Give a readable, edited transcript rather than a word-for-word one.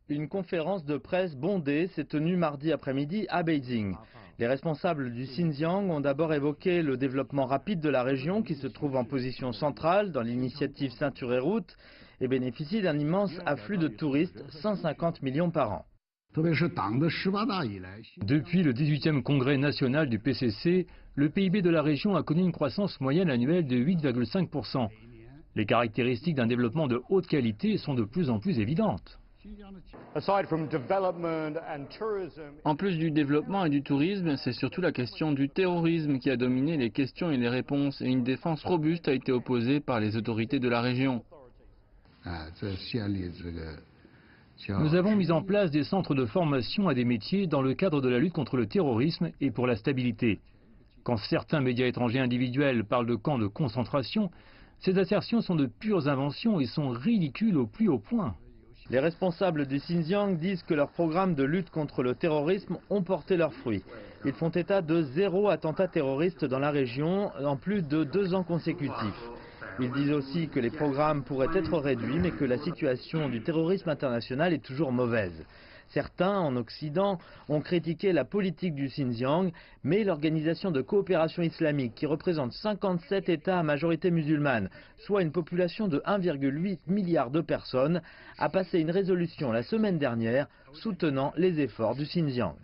Une conférence de presse bondée s'est tenue mardi après-midi à Beijing. Les responsables du Xinjiang ont d'abord évoqué le développement rapide de la région qui se trouve en position centrale dans l'initiative Ceinture et Route et bénéficie d'un immense afflux de touristes, 150 millions par an. Depuis le 18e congrès national du PCC, le PIB de la région a connu une croissance moyenne annuelle de 8,5%. Les caractéristiques d'un développement de haute qualité sont de plus en plus évidentes. En plus du développement et du tourisme, c'est surtout la question du terrorisme qui a dominé les questions et les réponses, et une défense robuste a été opposée par les autorités de la région. Nous avons mis en place des centres de formation à des métiers dans le cadre de la lutte contre le terrorisme et pour la stabilité. Quand certains médias étrangers individuels parlent de camps de concentration, ces assertions sont de pures inventions et sont ridicules au plus haut point. Les responsables du Xinjiang disent que leurs programmes de lutte contre le terrorisme ont porté leurs fruits. Ils font état de 0 attentat terroriste dans la région en plus de 2 ans consécutifs. Ils disent aussi que les programmes pourraient être réduits, mais que la situation du terrorisme international est toujours mauvaise. Certains, en Occident, ont critiqué la politique du Xinjiang, mais l'Organisation de coopération islamique, qui représente 57 États à majorité musulmane, soit une population de 1,8 milliard de personnes, a passé une résolution la semaine dernière soutenant les efforts du Xinjiang.